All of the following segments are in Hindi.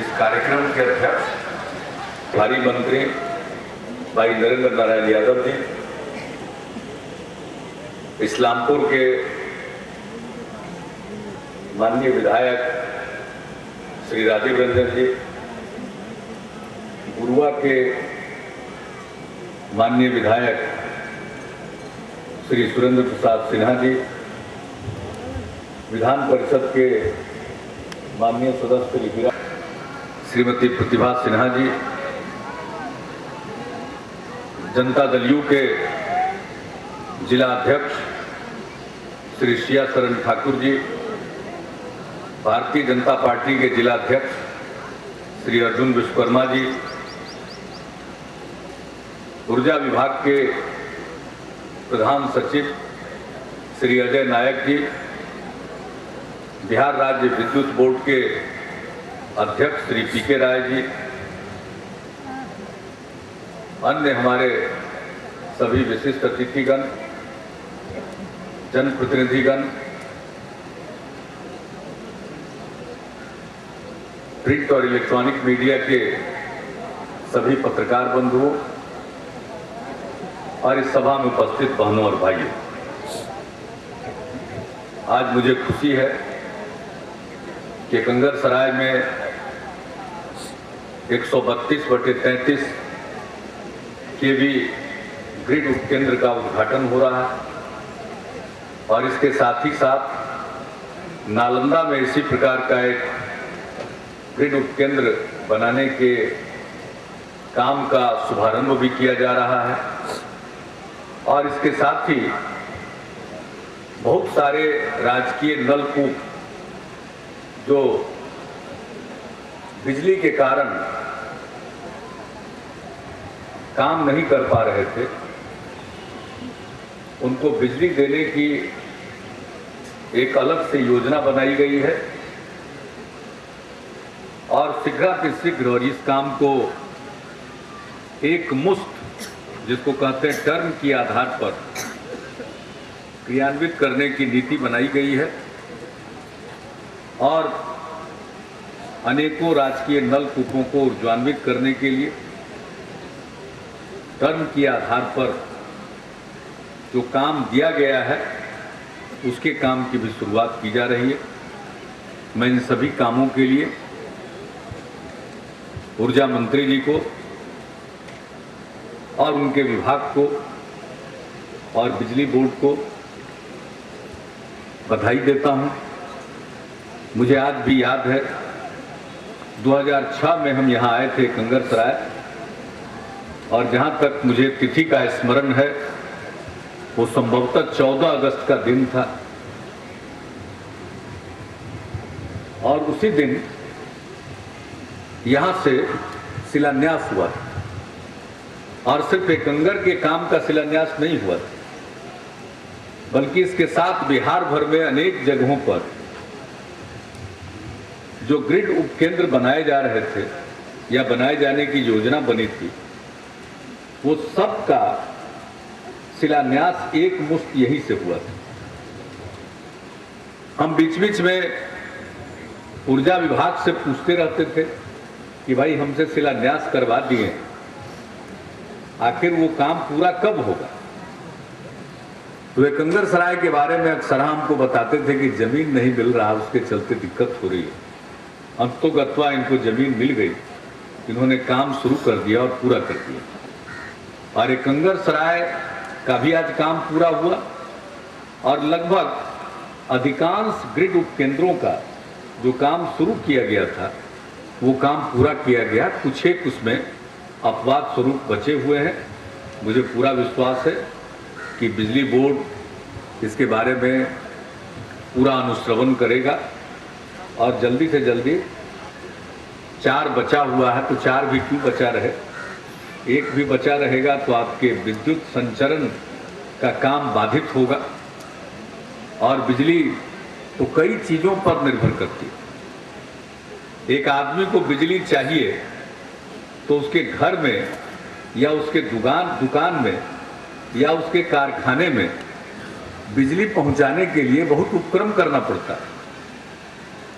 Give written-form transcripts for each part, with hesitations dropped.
इस कार्यक्रम के अध्यक्ष भारी मंत्री भाई नरेंद्र नारायण यादव जी, इस्लामपुर के माननीय विधायक श्री राजीव रंजन जी, गुरुआ के माननीय विधायक श्री सुरेंद्र प्रसाद सिन्हा जी, विधान परिषद के माननीय सदस्य श्रीमती प्रतिभा सिन्हा जी, जनता दल यू के जिला अध्यक्ष श्री शिया शरण ठाकुर जी, भारतीय जनता पार्टी के जिला अध्यक्ष श्री अर्जुन विश्वकर्मा जी, ऊर्जा विभाग के प्रधान सचिव श्री अजय नायक जी, बिहार राज्य विद्युत बोर्ड के अध्यक्ष श्री पीके राय जी, अन्य हमारे सभी विशिष्ट अतिथिगण, जनप्रतिनिधिगण, प्रिंट और इलेक्ट्रॉनिक मीडिया के सभी पत्रकार बंधुओं और इस सभा में उपस्थित बहनों और भाइयों, आज मुझे खुशी है कि कंगरसराय में 132/33 केवी ग्रिड उपकेंद्र का उद्घाटन हो रहा है और इसके साथ ही साथ नालंदा में इसी प्रकार का एक ग्रिड उपकेंद्र बनाने के काम का शुभारंभ भी किया जा रहा है और इसके साथ ही बहुत सारे राजकीय नलकूप जो बिजली के कारण काम नहीं कर पा रहे थे, उनको बिजली देने की एक अलग से योजना बनाई गई है और शीघ्र इस काम को एक मुश्त, जिसको कहते हैं टर्म के आधार पर क्रियान्वित करने की नीति बनाई गई है और अनेकों राजकीय नलकूपों को ऊर्जान्वित करने के लिए टर्म के आधार पर जो काम दिया गया है उसके काम की भी शुरुआत की जा रही है। मैं इन सभी कामों के लिए ऊर्जा मंत्री जी को और उनके विभाग को और बिजली बोर्ड को बधाई देता हूं। मुझे आज भी याद है 2006 में हम यहाँ आए थे कंगरसराय और जहाँ तक मुझे तिथि का स्मरण है वो संभवतः 14 अगस्त का दिन था और उसी दिन यहाँ से शिलान्यास हुआ और सिर्फ एक कंगर के काम का शिलान्यास नहीं हुआ बल्कि इसके साथ बिहार भर में अनेक जगहों पर जो ग्रिड उपकेंद्र बनाए जा रहे थे या बनाए जाने की योजना बनी थी वो सब का शिलान्यास एक मुश्त यहीं से हुआ था। हम बीच बीच में ऊर्जा विभाग से पूछते रहते थे कि भाई हमसे शिलान्यास करवा दिए, आखिर वो काम पूरा कब होगा। तो वे कंगरसराय के बारे में अक्सर हमको बताते थे कि जमीन नहीं मिल रहा, उसके चलते दिक्कत हो रही है। अंततोगत्वा इनको जमीन मिल गई, इन्होंने काम शुरू कर दिया और पूरा कर दिया और कंगरसराय का भी आज काम पूरा हुआ और लगभग अधिकांश ग्रिड उपकेंद्रों का जो काम शुरू किया गया था वो काम पूरा किया गया। कुछ एक उसमें अपवाद स्वरूप बचे हुए हैं। मुझे पूरा विश्वास है कि बिजली बोर्ड इसके बारे में पूरा अनुश्रवण करेगा और जल्दी से जल्दी 4 बचा हुआ है तो 4 भी क्यों बचा रहे, 1 भी बचा रहेगा तो आपके विद्युत संचरण का काम बाधित होगा और बिजली तो कई चीज़ों पर निर्भर करती है। एक आदमी को बिजली चाहिए तो उसके घर में या उसके दुकान में या उसके कारखाने में बिजली पहुंचाने के लिए बहुत उपक्रम करना पड़ता है।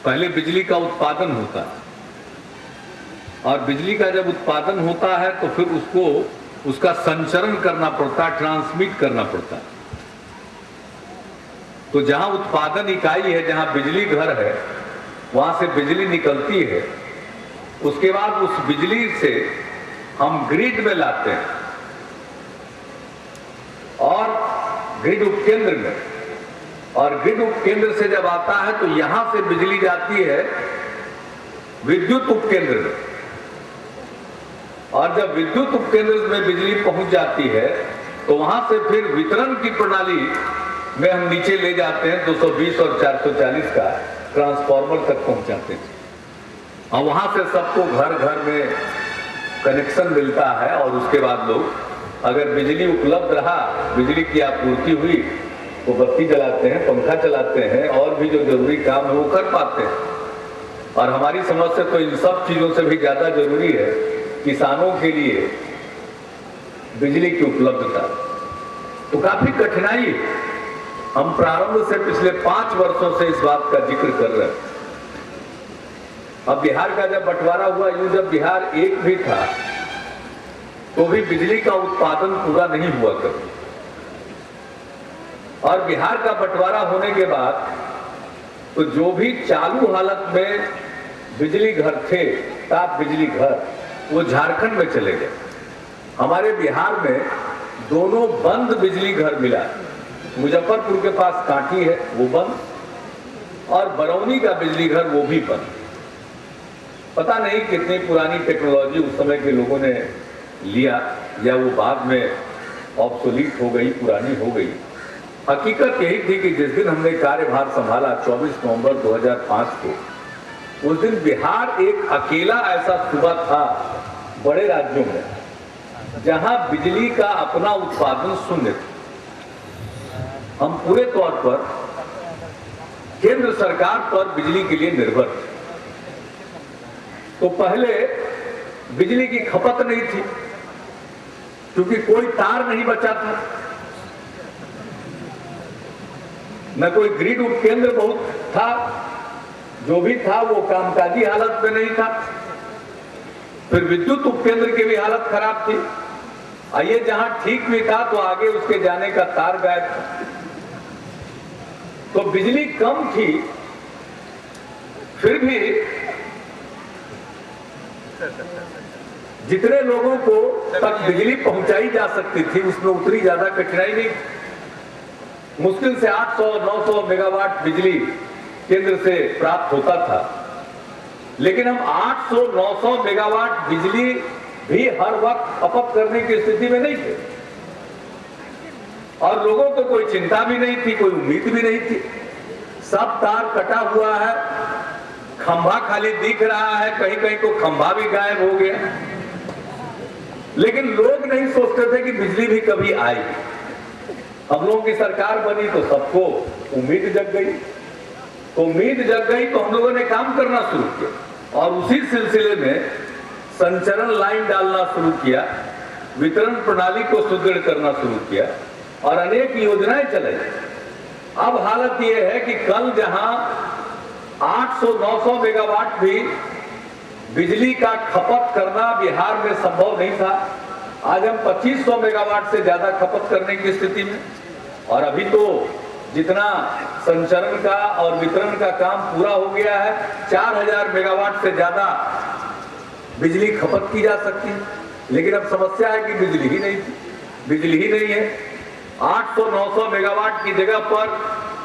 पहले बिजली का उत्पादन होता है, और बिजली का जब उत्पादन होता है तो फिर उसको उसका संचरण करना पड़ता है, ट्रांसमिट करना पड़ता है। तो जहां उत्पादन इकाई है, जहां बिजली घर है, वहां से बिजली निकलती है। उसके बाद उस बिजली से हम ग्रिड में लाते हैं और ग्रिड उपकेंद्र में, और ग्रिड उपकेंद्र से जब आता है तो यहां से बिजली जाती है विद्युत उपकेंद्र में, और जब विद्युत उपकेंद्र में बिजली पहुंच जाती है तो वहां से फिर वितरण की प्रणाली में हम नीचे ले जाते हैं 220 और 440 का ट्रांसफार्मर तक पहुंचाते हैं, और वहां से सबको घर घर में कनेक्शन मिलता है। और उसके बाद लोग, अगर बिजली उपलब्ध रहा, बिजली की आपूर्ति हुई, तो बत्ती जलाते हैं, पंखा चलाते हैं, और भी जो जरूरी काम है वो कर पाते हैं। और हमारी समझ से तो इन सब चीजों से भी ज्यादा जरूरी है किसानों के लिए बिजली की उपलब्धता। तो काफी कठिनाई है। हम प्रारंभ से पिछले 5 वर्षों से इस बात का जिक्र कर रहे हैं। अब बिहार का जब बंटवारा हुआ, यूं जब बिहार एक भी था तो भी बिजली का उत्पादन पूरा नहीं हुआ करता, और बिहार का बंटवारा होने के बाद तो जो भी चालू हालत में बिजली घर थे, ताप बिजली घर, वो झारखंड में चले गए। हमारे बिहार में दोनों बंद बिजली घर मिला। मुजफ्फरपुर के पास कांटी है, वो बंद, और बरौनी का बिजली घर वो भी बंद। पता नहीं कितनी पुरानी टेक्नोलॉजी उस समय के लोगों ने लिया, या वो बाद में ऑब्सोलीट हो गई, पुरानी हो गई। हकीकत यही थी कि जिस दिन हमने कार्यभार संभाला 24 नवंबर 2005 को, उस दिन बिहार एक अकेला ऐसा सूबा था बड़े राज्यों में जहां बिजली का अपना उत्पादन शून्य था। हम पूरे तौर पर केंद्र सरकार पर बिजली के लिए निर्भर थे। तो पहले बिजली की खपत नहीं थी क्योंकि कोई तार नहीं बचा था, न कोई ग्रिड उपकेंद्र बहुत था, जो भी था वो कामकाजी हालत में नहीं था। फिर विद्युत उपकेंद्र की भी हालत खराब थी। ये जहां ठीक भी था तो आगे उसके जाने का तार गायब था। तो बिजली कम थी, फिर भी जितने लोगों को तक बिजली पहुंचाई जा सकती थी उसमें उतनी ज्यादा कठिनाई नहीं। मुश्किल से 800-900 मेगावाट बिजली केंद्र से प्राप्त होता था, लेकिन हम 800-900 मेगावाट बिजली भी हर वक्त खपत करने की स्थिति में नहीं थे, और लोगों को कोई चिंता भी नहीं थी, कोई उम्मीद भी नहीं थी। सब तार कटा हुआ है, खंभा खाली दिख रहा है, कहीं कहीं तो खंभा भी गायब हो गया, लेकिन लोग नहीं सोचते थे कि बिजली भी कभी आएगी। हम लोगों की सरकार बनी तो सबको उम्मीद जग गई, तो उम्मीद जग गई तो हम लोगों ने काम करना शुरू किया, और उसी सिलसिले में संचरण लाइन डालना शुरू किया, वितरण प्रणाली को सुदृढ़ करना शुरू किया, और अनेक योजनाएं चलाई। अब हालत यह है कि कल जहां 800-900 मेगावाट भी बिजली का खपत करना बिहार में संभव नहीं था, आज हम 2500 मेगावाट से ज्यादा खपत करने की स्थिति में। और अभी तो जितना संचरण का और वितरण का काम पूरा हो गया है, 4000 मेगावाट से ज्यादा बिजली खपत की जा सकती है। लेकिन अब समस्या है कि बिजली ही नहीं थी, बिजली ही नहीं है। 800-900 मेगावाट की जगह पर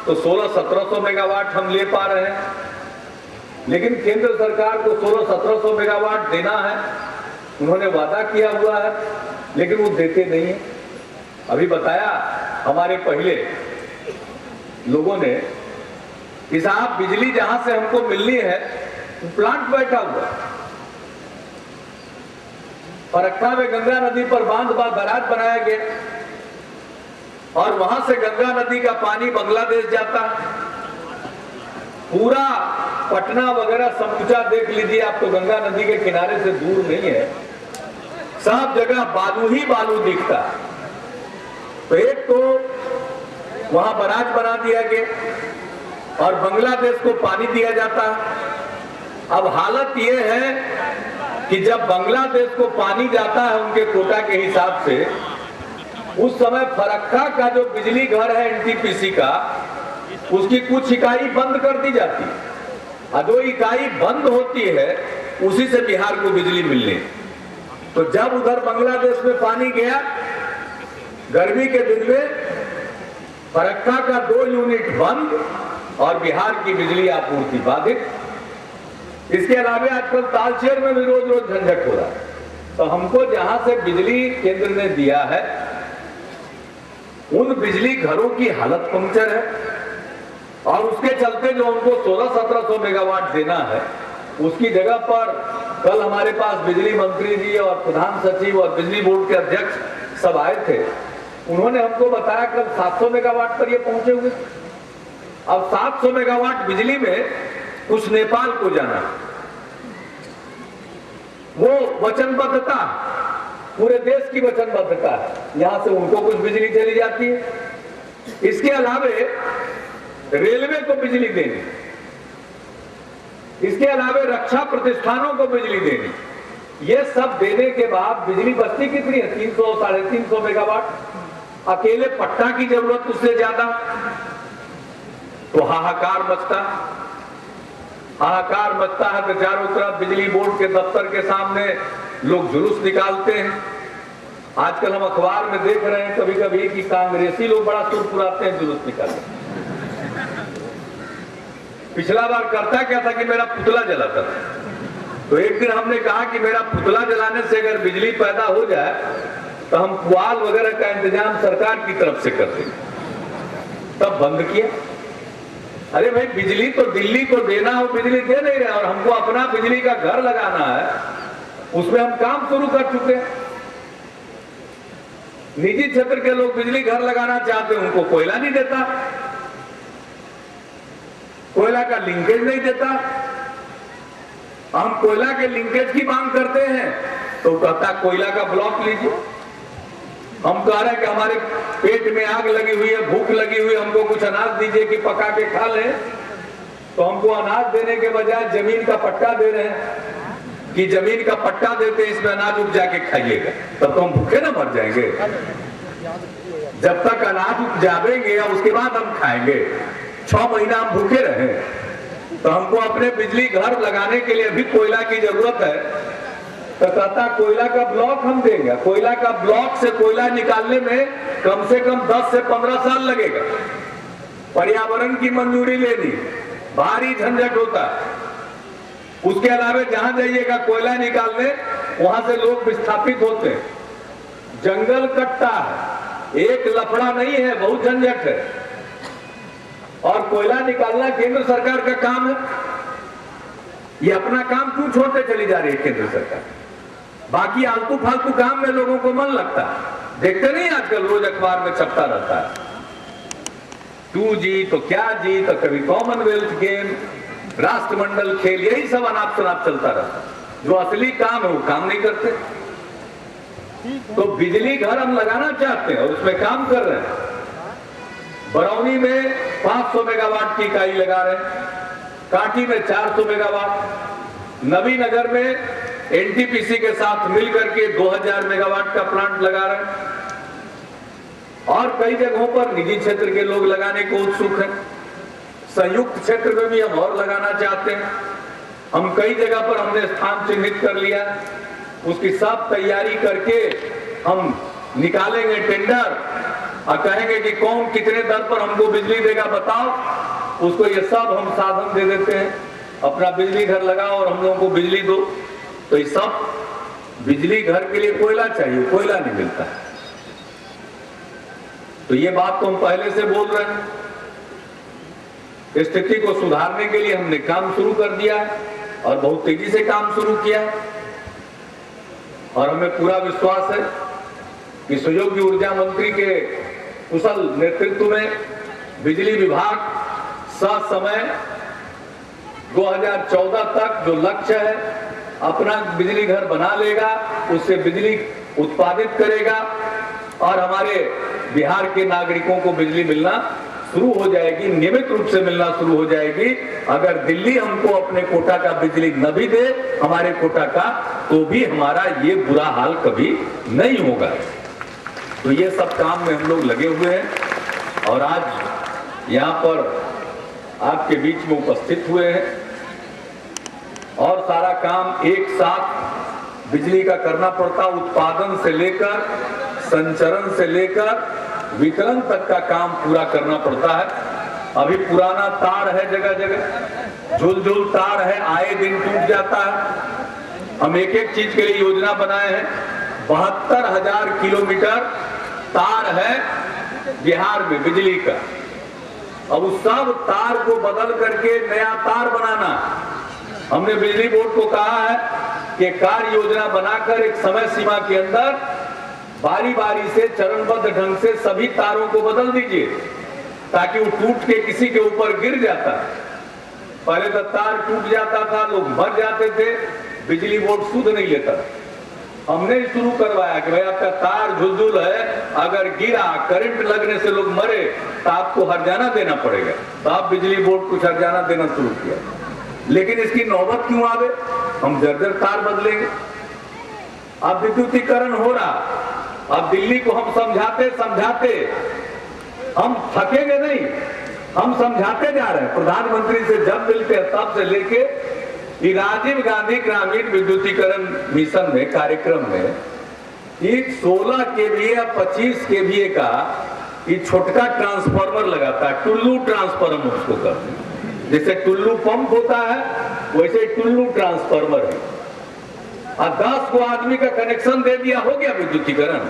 तो 1600-1700 मेगावाट हम ले पा रहे हैं, लेकिन केंद्र सरकार को 1600-1700 मेगावाट देना है, उन्होंने वादा किया हुआ है, लेकिन वो देते नहीं है। अभी बताया हमारे पहले लोगों ने कि साहब बिजली जहां से हमको मिलनी है प्लांट बैठा हुआ है। फरक्का में गंगा नदी पर बांध बैराज बनाया गया, और वहां से गंगा नदी का पानी बांग्लादेश जाता है। पूरा पटना वगैरह समूचा देख लीजिए आप, तो गंगा नदी के किनारे से दूर नहीं है, सब जगह बालू ही बालू दिखता है। तो एक तो वहां बराज बना दिया गया और बांग्लादेश को पानी दिया जाता है। अब हालत यह है कि जब बांग्लादेश को पानी जाता है उनके कोटा के हिसाब से, उस समय फरक्का का जो बिजली घर है एनटीपीसी का, उसकी कुछ इकाई बंद कर दी जाती है और जो इकाई बंद होती है उसी से बिहार को बिजली मिलनी। तो जब उधर बांग्लादेश में पानी गया गर्मी के दिन में, फरक्का का 2 यूनिट बंद और बिहार की बिजली आपूर्ति बाधित। इसके अलावा आजकल तालचेर में भी रोज रोज झंझट हो रहा है। तो हमको जहां से बिजली केंद्र ने दिया है उन बिजली घरों की हालत पंक्चर है और उसके चलते जो उनको 1600-1700 मेगावाट देना है, उसकी जगह पर कल हमारे पास बिजली मंत्री जी और प्रधान सचिव और बिजली बोर्ड के अध्यक्ष सब आए थे। उन्होंने हमको बताया कल 700 मेगावाट पर ये पहुंचे हुए। अब 700 मेगावाट बिजली में कुछ नेपाल को जाना, वो वचनबद्धता पूरे देश की वचनबद्धता है, यहां से उनको कुछ बिजली चली जाती है। इसके अलावे रेलवे को बिजली देनी, इसके अलावा रक्षा प्रतिष्ठानों को बिजली देनी, ये सब देने के बाद बिजली बचती कितनी है? 300-350 मेगावाट। अकेले पट्टा की जरूरत उससे ज्यादा। तो हाहाकार मचता है। तो चारों तरफ बिजली बोर्ड के दफ्तर के सामने लोग जुलूस निकालते हैं। आजकल हम अखबार में देख रहे हैं कभी कभी कि कांग्रेसी लोग बड़ा सुर पुराते हैं जुलूस निकालते। पिछला बार करता क्या था कि मेरा पुतला जलाता था। तो एक दिन हमने कहा कि मेरा पुतला जलाने से अगर बिजली पैदा हो जाए तो हम पुआल वगैरह का इंतजाम सरकार की तरफ से कर देंगे। तब बंद किया। अरे भाई, बिजली तो दिल्ली को देना हो, बिजली दे नहीं रहे और हमको अपना बिजली का घर लगाना है, उसमें हम काम शुरू कर चुके हैं। निजी क्षेत्र के लोग बिजली घर लगाना चाहते हैं, उनको कोयला नहीं देता, कोयला का लिंकेज नहीं देता। हम कोयला के लिंकेज की मांग करते हैं तो कहता कोयला का ब्लॉक लीजिए। हम कह रहे हैं कि हमारे पेट में आग लगी हुई है, भूख लगी हुई है, हमको कुछ अनाज दीजिए कि पका के खा लें। तो हमको अनाज देने के बजाय जमीन का पट्टा दे रहे हैं कि जमीन का पट्टा देते इसमें अनाज उपजा के खाइएगा। तब तो हम भूखे ना मर जाएंगे। जब तक अनाज उपजावेंगे और उसके बाद हम खाएंगे, 6 महीना हम भूखे रहे। तो हमको अपने बिजली घर लगाने के लिए अभी कोयला की जरूरत है। तो कहता कोयला का ब्लॉक हम देंगे। कोयला का ब्लॉक से कोयला निकालने में कम से कम 10 से 15 साल लगेगा। पर्यावरण की मंजूरी लेनी, भारी झंझट होता है। उसके अलावा जहां जाइएगा कोयला निकालने, वहां से लोग विस्थापित होते हैं, जंगल कटता है, एक लफड़ा नहीं है, बहुत झंझट है। और कोयला निकालना केंद्र सरकार का काम है। ये अपना काम क्यों छोड़ते चली जा रही है केंद्र सरकार? बाकी आलतू फालतू काम में लोगों को मन लगता है। देखते नहीं आजकल रोज अखबार में छपता रहता है 2G तो क्या जी, तो कभी कॉमनवेल्थ गेम, राष्ट्रमंडल खेल, यही सब अनाप शनाप चलता रहता है। जो असली काम है वो काम नहीं करते। तो बिजली घर हम लगाना चाहते हैं और उसमें काम कर रहे हैं। बरौनी में 500 मेगावाट की इकाई लगा रहे हैं, कांटी में 400 मेगावाट, नवीनगर में एनटीपीसी के साथ मिलकर के 2000 मेगावाट का प्लांट लगा रहे हैं और कई जगहों पर निजी क्षेत्र के लोग लगाने को उत्सुक हैं। संयुक्त क्षेत्र में भी हम और लगाना चाहते हैं। हम कई जगह पर हमने स्थान चिन्हित कर लिया, उसकी सब तैयारी करके हम निकालेंगे टेंडर और कहेंगे कि कौन कितने दर पर हमको बिजली देगा बताओ। उसको ये सब हम साधन दे देते हैं, अपना बिजली घर लगाओ और हम लोगों को बिजली दो। तो ये सब बिजली घर के लिए कोयला चाहिए, कोयला नहीं मिलता। तो ये बात तो हम पहले से बोल रहे हैं। स्थिति को सुधारने के लिए हमने काम शुरू कर दिया है और बहुत तेजी से काम शुरू किया है और हमें पूरा विश्वास है कि सुयोग्य ऊर्जा मंत्री के कुशल नेतृत्व में बिजली विभाग समय 2014 तक जो लक्ष्य है अपना बिजली घर बना लेगा, उससे बिजली उत्पादित करेगा और हमारे बिहार के नागरिकों को बिजली मिलना शुरू हो जाएगी, नियमित रूप से मिलना शुरू हो जाएगी। अगर दिल्ली हमको अपने कोटा का बिजली न भी दे, हमारे कोटा का, तो भी हमारा ये बुरा हाल कभी नहीं होगा। तो ये सब काम में हम लोग लगे हुए हैं और आज यहाँ पर आपके बीच में उपस्थित हुए हैं और सारा काम एक साथ बिजली का करना पड़ता, उत्पादन से लेकर संचरण से लेकर वितरण तक का काम पूरा करना पड़ता है। अभी पुराना तार है, जगह जगह झुलझुल तार है, आए दिन टूट जाता है। हम एक एक चीज के लिए योजना बनाए हैं। 72,000 किलोमीटर तार है बिहार में बिजली का। अब उस सब तार को बदल करके नया तार बनाना, हमने बिजली बोर्ड को कहा है कि कार्य योजना बनाकर एक समय सीमा के अंदर बारी बारी से चरणबद्ध ढंग से सभी तारों को बदल दीजिए, ताकि वो टूट के किसी के ऊपर गिर जाता। पहले तो तार टूट जाता था, लोग मर जाते थे, बिजली बोर्ड सुध नहीं लेता। हमने शुरू करवाया कि भाई आपका तार झुलझुल है, अगर गिरा, करंट लगने से लोग मरे तो आपको हर्जाना देना पड़ेगा। तो आप बिजली बोर्ड कुछ हर्जाना देना शुरू किया। लेकिन इसकी नौबत क्यों आवे, हम जर्जर तार बदलेंगे। अब विद्युतीकरण हो रहा, अब दिल्ली को हम समझाते समझाते हम थकेंगे नहीं, हम समझाते जा रहे हैं। प्रधानमंत्री से जब मिलते हैं तब से लेके राजीव गांधी ग्रामीण विद्युतीकरण मिशन में कार्यक्रम में एक 16 केवीए या 25 केवीए का ये छोटका ट्रांसफार्मर लगाता है, टुल्लू ट्रांसफार्मर उसको कहते हैं। जैसे टुल्लू पंप होता है वैसे टुल्लू ट्रांसफार्मर है। और 10 को आदमी का कनेक्शन दे दिया, हो गया विद्युतीकरण।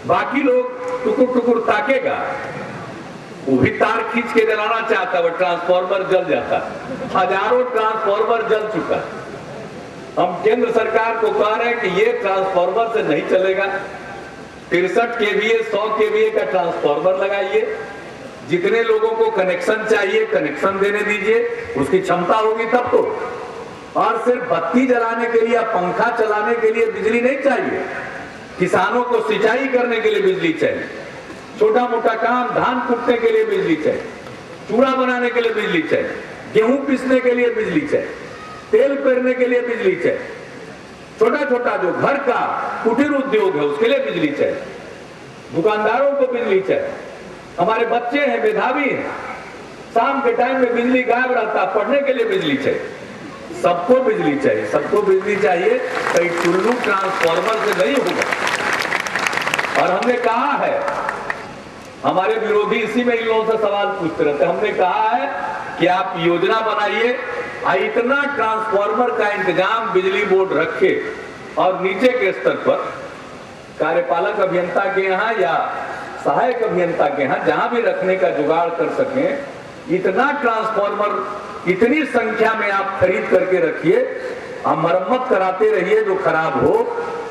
बाकी लोग टुकुर टुकुर ताकेगा, वो भी तार खींच के जलाना चाहता है, वो ट्रांसफार्मर जल जाता है। हजारों ट्रांसफार्मर जल चुका है। हम केंद्र सरकार को कह रहे हैं कि ये ट्रांसफार्मर से नहीं चलेगा। 63 केवीए 100 केवीए का ट्रांसफार्मर लगाइए, जितने लोगों को कनेक्शन चाहिए कनेक्शन देने दीजिए, उसकी क्षमता होगी तब तो। और सिर्फ बत्ती जलाने के लिए या पंखा चलाने के लिए बिजली नहीं चाहिए, किसानों को सिंचाई करने के लिए बिजली चाहिए, छोटा मोटा काम धान कूटने के लिए बिजली चाहिए, चूड़ा बनाने के लिए बिजली चाहिए, गेहूं पीसने के लिए बिजली चाहिए, तेल पेरने के लिए बिजली चाहिए, छोटा छोटा जो घर का कुटीर उद्योग है उसके लिए बिजली चाहिए, दुकानदारों को बिजली चाहिए। हमारे बच्चे हैं, मेधावी हैं, शाम के टाइम में बिजली गायब रहता, पढ़ने के लिए बिजली चाहिए। सबको बिजली चाहिए, सबको बिजली चाहिए। कहीं टुल्लू ट्रांसफार्मर से नहीं होगा। और हमने कहा है, हमारे विरोधी इसी में इन लोगों से सवाल पूछते रहते, हमने कहा है कि आप योजना बनाइए, इतना ट्रांसफार्मर का इंतजाम बिजली बोर्ड रखे और नीचे के स्तर पर कार्यपालक अभियंता के यहाँ या सहायक अभियंता के यहाँ जहां भी रखने का जुगाड़ कर सकें, इतना ट्रांसफार्मर इतनी संख्या में आप खरीद करके रखिए, आप मरम्मत कराते रहिए जो खराब हो,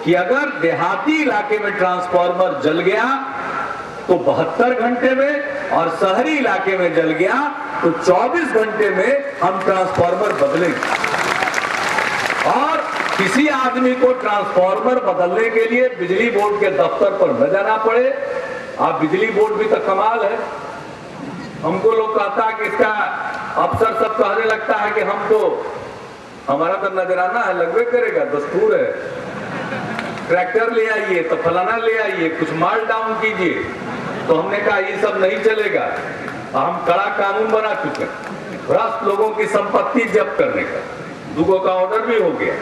कि अगर देहाती इलाके में ट्रांसफार्मर जल गया तो 72 घंटे में, और शहरी इलाके में जल गया तो 24 घंटे में हम ट्रांसफार्मर बदलेंगे। और किसी आदमी को ट्रांसफार्मर बदलने के लिए बिजली बोर्ड के दफ्तर पर न जाना पड़े। आप बिजली बोर्ड भी तो कमाल है। हमको लोग कहता है कि इसका अफसर सब कहने लगता है कि हम तो, हमारा तो नजराना है, लगवे करेगा, दस्तूर है, ट्रैक्टर ले आइए तो फलाना ले आइए, कुछ माल डाउन कीजिए। तो हमने कहा ये सब नहीं चलेगा। हम कड़ा कानून बना चुके हैं, भ्रष्ट लोगों की संपत्ति जब्त करने का। दुगो का ऑर्डर भी हो गया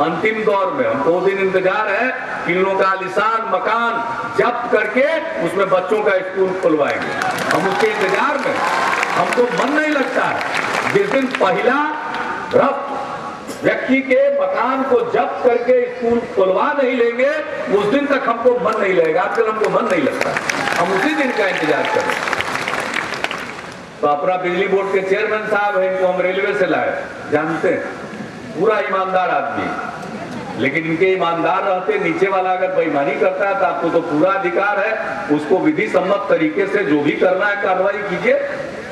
अंतिम दौर में। हम 2 दिन इंतजार है कि इन लोगों का आलिशान मकान जब्त करके उसमें बच्चों का स्कूल खुलवाएंगे। हम उसके इंतजार में, हमको मन नहीं लगता है जिस दिन पहला भ्रष्ट व्यक्ति के मकान को जब्त करके स्कूल खुलवा नहीं लेंगे, उस दिन तक हमको मन नहीं लगेगा। आजकल हमको मन नहीं लगता, हम उसी दिन का इंतजार करें। तो अपना बिजली बोर्ड के चेयरमैन साहब है, इनको हम रेलवे से लाए, जानते हैं, पूरा ईमानदार आदमी। लेकिन इनके ईमानदार रहते, नीचे वाला अगर बेईमानी करता है तो आपको तो पूरा अधिकार है, उसको विधि सम्मत तरीके से जो भी करना है कार्रवाई कीजिए,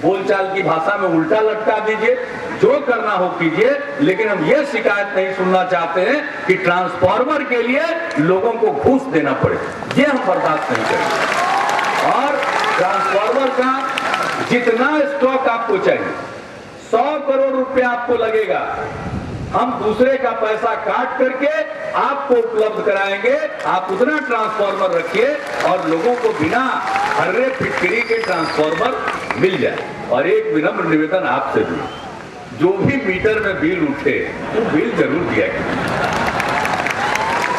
बोलचाल की भाषा में उल्टा लटका दीजिए, जो करना हो कीजिए। लेकिन हम ये शिकायत नहीं सुनना चाहते हैं कि ट्रांसफार्मर के लिए लोगों को घूस देना पड़े, ये हम बर्दाश्त नहीं करेंगे। और ट्रांसफार्मर का जितना स्टॉक आपको चाहिए, 100 करोड़ रुपया आपको लगेगा, हम दूसरे का पैसा काट करके आपको उपलब्ध कराएंगे। आप उतना ट्रांसफार्मर रखिए और लोगों को बिना हर्रे फिटकरी के ट्रांसफार्मर मिल जाए। और एक विनम्र निवेदन आपसे भी, जो भी मीटर में बिल उठे वो बिल जरूर दिया गया।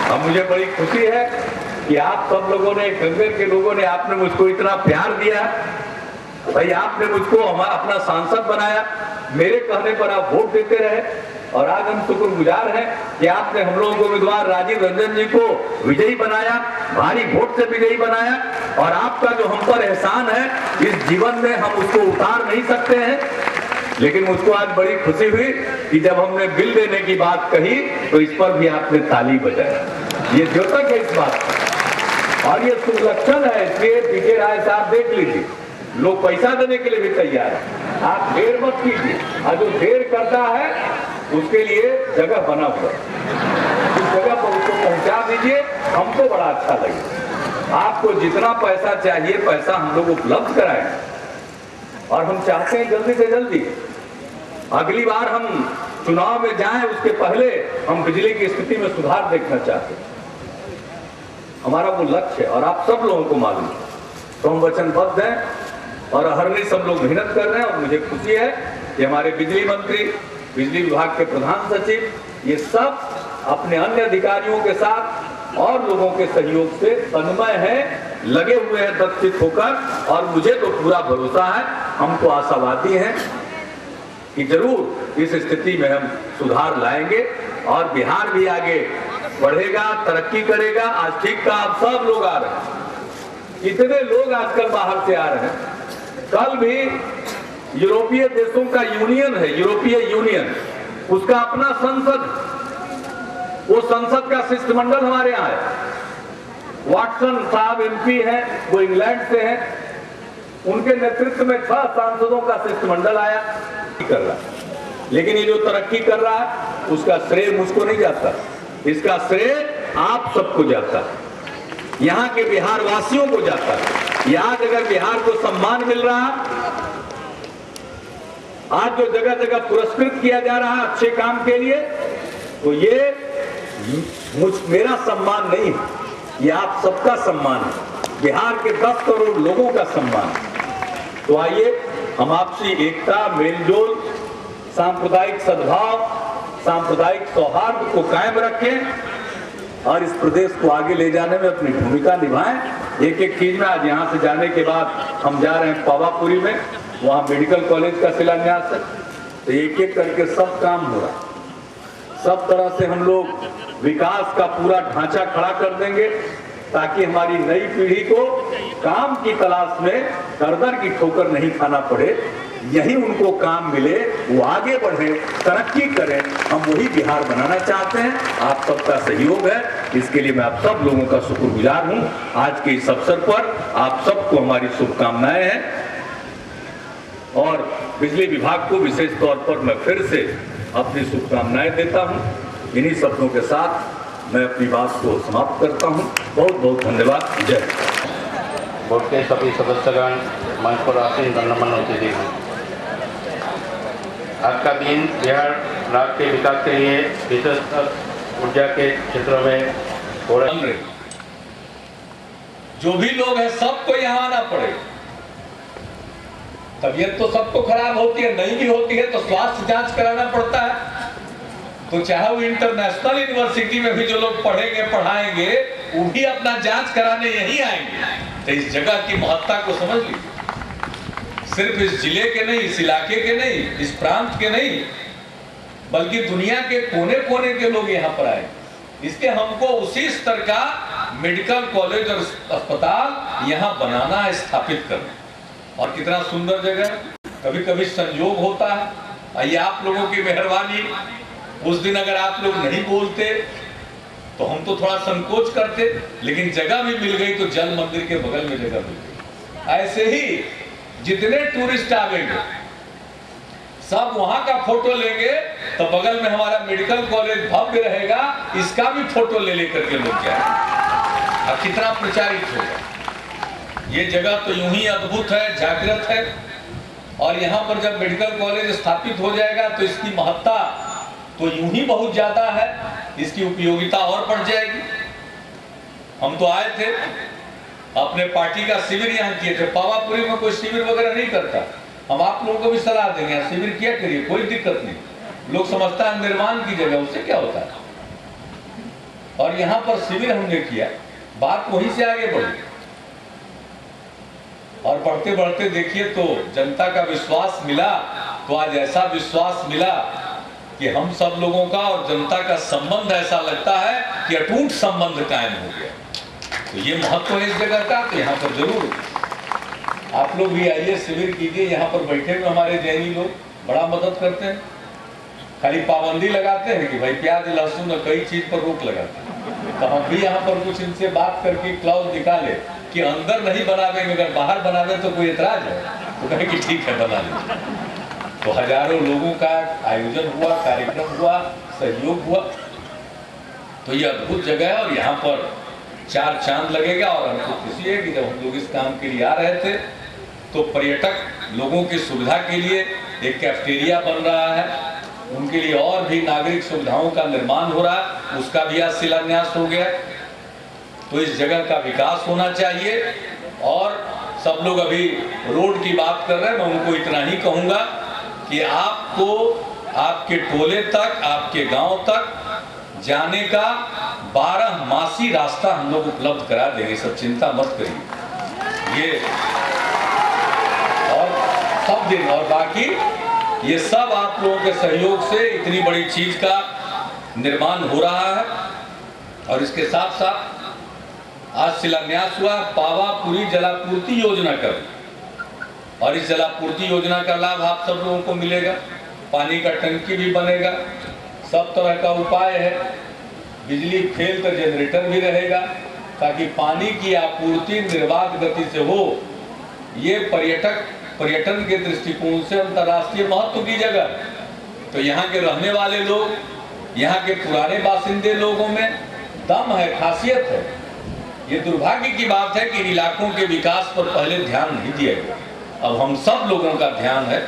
अब मुझे बड़ी खुशी है कि आप सब लोगों ने, गंगेर के लोगों ने, आपने मुझको इतना प्यार दिया। भाई आपने मुझको अपना सांसद बनाया, मेरे कहने पर आप वोट देते रहे और आज हम शुक्रगुजार हैं कि आपने हम लोगों को उम्मीदवार राजीव रंजन जी को विजयी बनाया, भारी वोट से विजयी बनाया। और आपका जो हम पर एहसान है इस जीवन में हम उसको उतार नहीं सकते हैं। लेकिन मुझको आज बड़ी खुशी हुई कि जब हमने बिल देने की बात कही तो इस पर भी आपने ताली बजाया। ये द्योतक है इस बात का और ये शुभ लक्षण है। इसलिए पीके राय साहब देख लीजिए, लोग पैसा देने के लिए भी तैयार है। आप देर मत कीजिए, और जो देर करता है उसके लिए जगह बना हुआ है, उस जगह पर उसको पहुंचा दीजिए, हमको बड़ा अच्छा लगे। आपको जितना पैसा चाहिए पैसा हम लोग उपलब्ध कराएंगे और हम चाहते हैं जल्दी से जल्दी अगली बार हम चुनाव में जाएं उसके पहले हम बिजली की स्थिति में सुधार देखना चाहते हैं। हमारा वो लक्ष्य है और आप सब लोगों को मालूम है, तो हम वचनबद्ध हैं और अहरनिश सब लोग मेहनत कर रहे हैं। और मुझे खुशी है कि हमारे बिजली मंत्री, बिजली विभाग के प्रधान सचिव, ये सब अपने अन्य अधिकारियों के साथ और लोगों के सहयोग से तन्मय है, लगे हुए हैं दक्षित होकर। और मुझे तो पूरा भरोसा है, हम तो आशावादी हैं कि जरूर इस स्थिति में हम सुधार लाएंगे और बिहार भी आगे बढ़ेगा, तरक्की करेगा। आज ठीक का आप सब लोग आ रहे हैं, इतने लोग आजकल बाहर से आ रहे हैं। कल भी यूरोपीय देशों का यूनियन है, यूरोपीय यूनियन, उसका अपना संसद, वो संसद का शिष्टमंडल हमारे यहाँ है। वाटसन साहब एमपी हैं, वो इंग्लैंड से हैं, उनके नेतृत्व में 6 सांसदों का शिष्टमंडल आया कर रहा है। लेकिन ये जो तरक्की कर रहा है उसका श्रेय मुझको नहीं जाता, इसका श्रेय आप सबको जाता है, यहाँ के बिहार वासियों को जाता है। यहाँ अगर बिहार को सम्मान मिल रहा है, आज जो जगह जगह पुरस्कृत किया जा रहा है अच्छे काम के लिए, तो ये मेरा सम्मान नहीं है, ये आप सबका सम्मान है, बिहार के 10 करोड़ लोगों का सम्मान है। तो आइए हम आपसी एकता, मेलजोल, सांप्रदायिक सद्भाव, सांप्रदायिक सौहार्द को कायम रखें और इस प्रदेश को आगे ले जाने में अपनी भूमिका निभाएं। एक एक चीज में, आज यहाँ से जाने के बाद हम जा रहे हैं पावापुरी में, वहाँ मेडिकल कॉलेज का शिलान्यास है। तो एक एक करके सब काम हो रहा है, सब तरह से हम लोग विकास का पूरा ढांचा खड़ा कर देंगे ताकि हमारी नई पीढ़ी को काम की तलाश में दर-दर की ठोकर नहीं खाना पड़े, यही उनको काम मिले, वो आगे बढ़े, तरक्की करें। हम वही बिहार बनाना चाहते हैं, आप सबका सहयोग है, इसके लिए मैं आप सब लोगों का शुक्रगुजार हूं। आज के इस अवसर पर आप सबको हमारी शुभकामनाएं हैं और बिजली विभाग को विशेष तौर पर मैं फिर से अपनी शुभकामनाएं देता हूं। इन्हीं शब्दों के साथ मैं अपनी बात को समाप्त करता हूं। बहुत बहुत धन्यवाद। जय। बोर्ड के सभी सदस्यगण, मंच पर आसीन गणमान्य अतिथि, आज का दिन बिहार राज्य के विकास के लिए विशेषकर ऊर्जा के क्षेत्र में हो रहे जो भी लोग हैं सबको यहाँ आना पड़े। तबीयत तो सबको खराब होती है, नहीं भी होती है तो स्वास्थ्य जांच कराना पड़ता है। तो चाहे वो इंटरनेशनल यूनिवर्सिटी में भी जो लोग पढ़ेंगे पढ़ाएंगे, वो भी अपना जांच कराने यही आएंगे। तो इस जगह की महत्ता को समझ लीजिए, सिर्फ इस जिले के नहीं, इस इलाके के नहीं, इस प्रांत के नहीं, बल्कि दुनिया के कोने कोने के लोग यहाँ पर आए। इसलिए हमको उसी स्तर का मेडिकल कॉलेज और अस्पताल यहाँ बनाना है, स्थापित करना। और कितना सुंदर जगह। कभी कभी संयोग होता है, ये आप लोगों की मेहरबानी, उस दिन अगर आप लोग नहीं बोलते तो हम तो थोड़ा संकोच करते, लेकिन जगह भी मिल गई तो जल मंदिर के बगल में जगह मिल गई। ऐसे ही जितने टूरिस्ट आवेंगे सब वहां का फोटो लेंगे तो बगल में हमारा मेडिकल कॉलेज भव्य रहेगा, इसका भी फोटो ले लेकर के लोग जाएंगे। अब कितना प्रचारित होगा। ये जगह तो यूं ही अद्भुत है, जागृत है। और यहाँ पर जब मेडिकल कॉलेज स्थापित हो जाएगा तो इसकी महत्ता तो यूं ही बहुत ज्यादा है, इसकी उपयोगिता और बढ़ जाएगी। हम तो आए थे, अपने पार्टी का शिविर यहाँ किए थे। पावापुरी में कोई शिविर वगैरह नहीं करता, हम आप लोगों को भी सलाह देंगे, शिविर किया करिए, कोई दिक्कत नहीं। लोग समझता है निर्माण की जगह, उससे क्या होता है। और यहाँ पर शिविर हमने किया, बात वहीं से आगे बढ़ी और बढ़ते बढ़ते देखिए तो जनता का विश्वास मिला। तो आज ऐसा विश्वास मिला कि हम सब लोगों का और जनता का संबंध ऐसा लगता है कि अटूट संबंध कायम हो गया। तो ये महत्व है इस जगह का। तो यहाँ पर जरूर आप लोग भी आइए, शिविर कीजिए। यहाँ पर बैठे हुए हमारे जैनी लोग बड़ा मदद करते हैं, खाली पाबंदी लगाते हैं कि भाई प्याज लहसुन और कई चीज पर रोक लगाते हैं। तो हम भी यहाँ पर कुछ इनसे बात करके क्लाउज निकाले कि अंदर नहीं बनावे, अगर बाहर बनावे तो कोई एतराज है, तो कहे कि ठीक है बना ले। तो हजारों लोगों का आयोजन हुआ, कार्यक्रम हुआ, सहयोग हुआ। तो ये अद्भुत जगह है और यहाँ पर 4 चांद लगेगा। और हमको खुशी है कि जब हम लोग इस काम के लिए आ रहे थे तो पर्यटक लोगों की सुविधा के लिए एक कैफेटेरिया बन रहा है, उनके लिए और भी नागरिक सुविधाओं का निर्माण हो रहा है, उसका भी आज शिलान्यास हो गया। तो इस जगह का विकास होना चाहिए। और सब लोग अभी रोड की बात कर रहे हैं, मैं उनको इतना ही कहूँगा कि आपको आपके टोले तक, आपके गांव तक जाने का 12 मासी रास्ता हम लोग उपलब्ध करा देंगे, सब चिंता मत करिए। ये और सब दिन और बाकी ये सब आप लोगों के सहयोग से इतनी बड़ी चीज का निर्माण हो रहा है। और इसके साथ साथ आज शिलान्यास हुआ पावापुरी जलापूर्ति योजना का, और इस जलापूर्ति योजना का लाभ आप सब लोगों को मिलेगा। पानी का टंकी भी बनेगा, सब तरह का उपाय है, बिजली फेल तो जनरेटर भी रहेगा ताकि पानी की आपूर्ति निर्बाध गति से हो। ये पर्यटन के दृष्टिकोण से अंतर्राष्ट्रीय महत्व की जगह। तो यहाँ के रहने वाले लोग, यहाँ के पुराने बासिंदे लोगों में दम है, खासियत है। ये दुर्भाग्य की बात है कि इलाकों के विकास पर पहले ध्यान नहीं दिया गया। अब हम सब लोगों का ध्यान है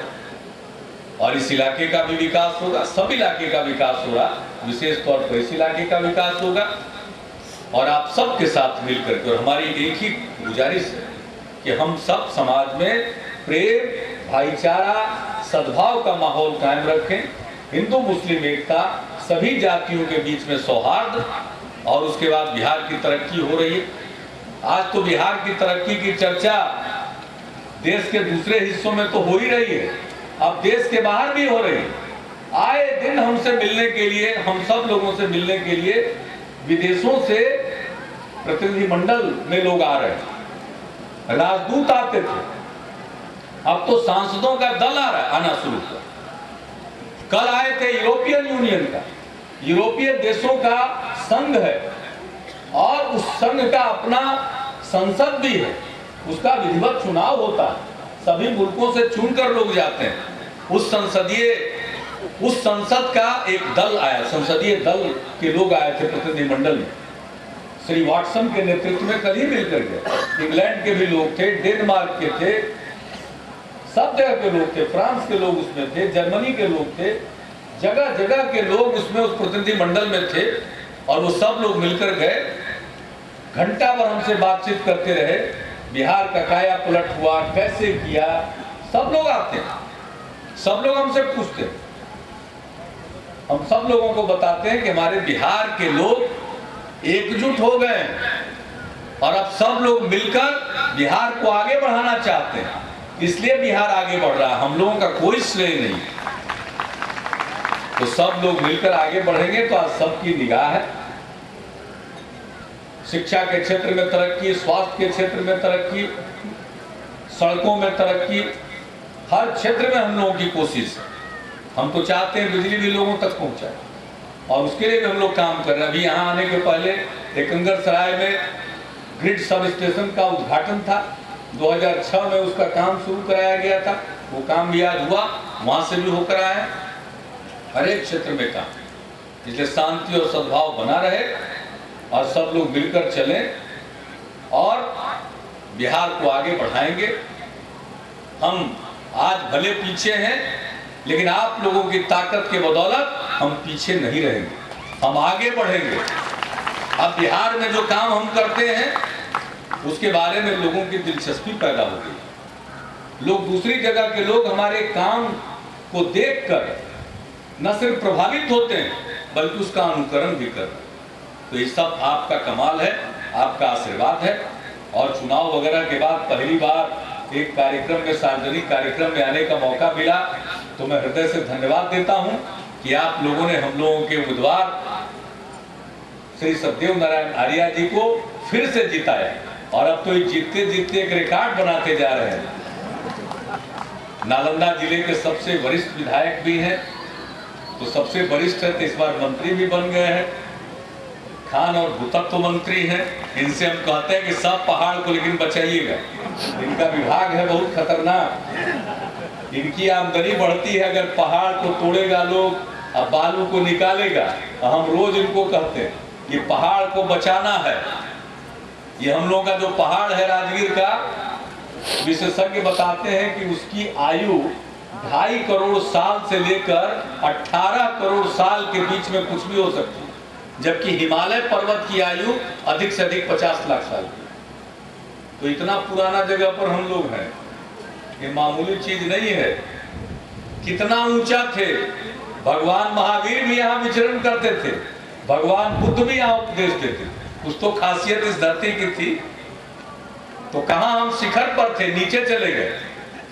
और इस इलाके का भी विकास होगा, सब इलाके का विकास होगा, विशेष तौर पर इस इलाके का विकास होगा। और आप सबके साथ मिलकर के, और हमारी एक ही गुजारिश है कि हम सब समाज में प्रेम, भाईचारा, सद्भाव का माहौल कायम रखें, हिंदू मुस्लिम एकता, सभी जातियों के बीच में सौहार्द। और उसके बाद बिहार की तरक्की हो रही है। आज तो बिहार की तरक्की की चर्चा देश के दूसरे हिस्सों में तो हो ही रही है, अब देश के बाहर भी हो रही है। आए दिन हमसे मिलने के लिए, हम सब लोगों से मिलने के लिए विदेशों से प्रतिनिधिमंडल में लोग आ रहे हैं, राजदूत आते थे, अब तो सांसदों का दल आ रहा है, आना शुरू हुआ। कल आए थे यूरोपियन यूनियन का, यूरोपीय देशों का संघ है और उस संघ का अपना संसद भी है, उसका विधिवत चुनाव होता है, सभी मुल्कों से चुनकर लोग जाते हैं। उस संसद का एक दल आया, संसदीय दल के लोग आए थे प्रतिनिधिमंडल में, श्री वाटसन के नेतृत्व में कल ही मिलकर गए। इंग्लैंड के भी लोग थे, डेनमार्क के थे, सब जगह के लोग थे, फ्रांस के लोग उसमें थे, जर्मनी के लोग थे, जगह जगह के लोग उसमें उस प्रतिनिधिमंडल में थे। और वो सब लोग मिलकर गए, घंटा भर हमसे बातचीत करते रहे, बिहार का काया पलट हुआ, कैसे किया। सब लोग आते हैं, सब लोग हमसे पूछते हैं, हम सब लोगों को बताते हैं कि हमारे बिहार के लोग एकजुट हो गए और अब सब लोग मिलकर बिहार को आगे बढ़ाना चाहते हैं, इसलिए बिहार आगे बढ़ रहा है, हम लोगों का कोई श्रेय नहीं। तो सब लोग मिलकर आगे बढ़ेंगे तो आज सबकी निगाह है। शिक्षा के क्षेत्र में तरक्की, स्वास्थ्य के क्षेत्र में तरक्की, सड़कों में तरक्की, हर क्षेत्र में हम लोगों की कोशिश है। हम तो चाहते हैं बिजली भी लोगों तक पहुंचाए और उसके लिए भी हम लोग काम कर रहे हैं। अभी यहाँ आने के पहले एकंगरसराय में ग्रिड सब स्टेशन का उद्घाटन था, 2006 में उसका काम शुरू कराया गया था, वो काम भी आज हुआ, वहां से भी होकर आया। हर एक क्षेत्र में काम, इसलिए शांति और सद्भाव बना रहे और सब लोग मिलकर चलें और बिहार को आगे बढ़ाएंगे। हम आज भले पीछे हैं, लेकिन आप लोगों की ताकत के बदौलत हम पीछे नहीं रहेंगे, हम आगे बढ़ेंगे। अब बिहार में जो काम हम करते हैं उसके बारे में लोगों की दिलचस्पी पैदा हो गई। लोग दूसरी जगह के लोग हमारे काम को देखकर न सिर्फ प्रभावित होते हैं बल्कि उसका अनुकरण भी करते हैं। तो ये सब आपका कमाल है, आपका आशीर्वाद है। और चुनाव वगैरह के बाद पहली बार एक कार्यक्रम में, सार्वजनिक कार्यक्रम में आने का मौका मिला, तो मैं हृदय से धन्यवाद देता हूं कि आप लोगों ने हम लोगों के उम्मीदवार श्री सत्यदेव नारायण आर्या जी को फिर से जिताया। और अब तो ये जीतते जीतते एक रिकॉर्ड बनाते जा रहे हैं। नालंदा जिले के सबसे वरिष्ठ विधायक भी हैं, तो सबसे वरिष्ठ है तो इस बार मंत्री भी बन गए हैं, खान और भूतत्व मंत्री हैं। इनसे हम कहते हैं कि सब पहाड़ को लेकिन बचाइएगा, इनका विभाग है बहुत खतरनाक। इनकी आमदनी बढ़ती है अगर पहाड़ को तोड़ेगा लोग, अब बालू को निकालेगा। हम रोज इनको कहते हैं ये पहाड़ को बचाना है। ये हम लोगों का जो पहाड़ है राजगीर का, विशेषज्ञ बताते हैं कि उसकी आयु 2.5 करोड़ साल से लेकर 18 करोड़ साल के बीच में कुछ भी हो सकती है, जबकि हिमालय पर्वत की आयु अधिक से अधिक 50 लाख साल की। तो इतना पुराना जगह पर हम लोग हैं, ये मामूली चीज नहीं है। कितना ऊंचा थे, भगवान महावीर भी यहाँ विचरण करते थे, भगवान बुद्ध भी यहाँ उपदेश देते थे। कुछ तो खासियत इस धरती की थी। तो कहाँ हम शिखर पर थे, नीचे चले गए,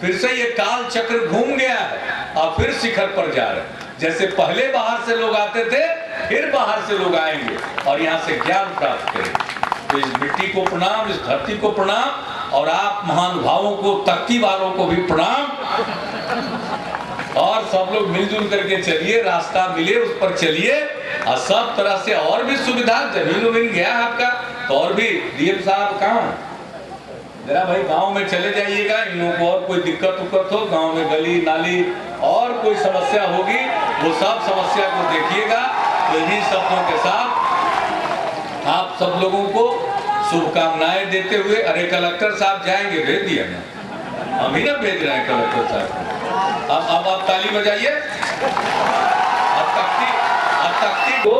फिर से ये काल चक्र घूम गया है और फिर शिखर पर जा रहे हैं। जैसे पहले बाहर से लोग आते थे, फिर बाहर से लोग आएंगे और यहाँ से ज्ञान प्राप्त करेंगे। तो इस मिट्टी को प्रणाम, इस धरती को प्रणाम, और आप महानुभावों को, तख्ती वालों को भी प्रणाम। और सब लोग मिलजुल करके चलिए, रास्ता मिले उस पर चलिए, और सब तरह से और भी सुविधा, जमीन उमीन गया आपका तो और भी। डीएम साहब कहाँ, जरा भाई गांव में चले जाइएगा, इन लोगों को और कोई दिक्कत उक्कत हो, गांव में गली नाली और कोई समस्या होगी, वो सब समस्या को देखिएगा। तो इन्हीं शब्दों के साथ आप सब लोगों को शुभकामनाएं देते हुए, अरे कलेक्टर साहब जाएंगे, भेज दिया ना, हम ही ना भेज रहे हैं कलेक्टर साहब। अब आप ताली बजाइए। अब तख्ती को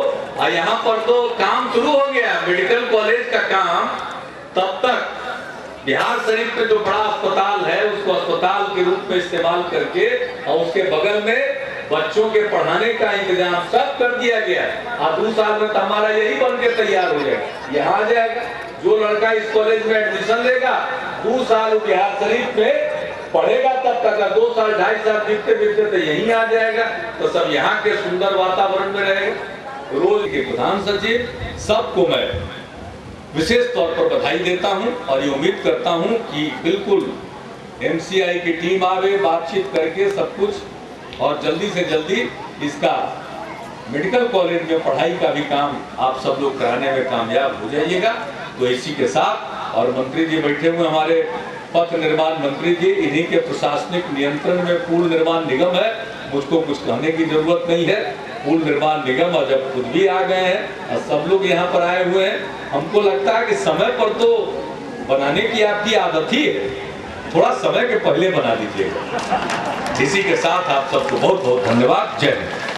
यहाँ पर तो काम शुरू हो गया, मेडिकल कॉलेज का काम। तब तक बिहार शरीफ में जो बड़ा अस्पताल है उसको अस्पताल के रूप में इस्तेमाल करके, और उसके बगल में बच्चों के पढ़ाने का इंतजाम सब कर दिया गया है। और 2 साल में तो हमारा यही बन के तैयार हो जाएगा, यहाँ आ जाएगा। जो लड़का इस कॉलेज में एडमिशन लेगा, 2 साल बिहार शरीफ में पढ़ेगा, तब तक 2 साल 2.5 साल बीतते बीतते तो यहीं आ जाएगा। तो सब यहाँ के सुंदर वातावरण में रहेगा। रोज के प्रधान सचिव सबको मैं विशेष तौर पर बधाई देता हूं, और ये उम्मीद करता हूं कि बिल्कुल एमसीआई की टीम आवे, बातचीत करके सब कुछ, और जल्दी से जल्दी इसका मेडिकल कॉलेज में पढ़ाई का भी काम आप सब लोग कराने में कामयाब हो जाइएगा। तो इसी के साथ, और मंत्री जी बैठे हुए हमारे पथ निर्माण मंत्री जी, इन्हीं के प्रशासनिक नियंत्रण में पूर्ण निर्माण निगम है, मुझको कुछ कहने की जरूरत नहीं है। पूर्ण निर्माण निगम, और जब खुद भी आ गए हैं और सब लोग यहाँ पर आए हुए हैं, हमको लगता है कि समय पर तो बनाने की आपकी आदत ही है, थोड़ा समय के पहले बना दीजिएगा। इसी के साथ आप सबको बहुत बहुत धन्यवाद। जय हिंद।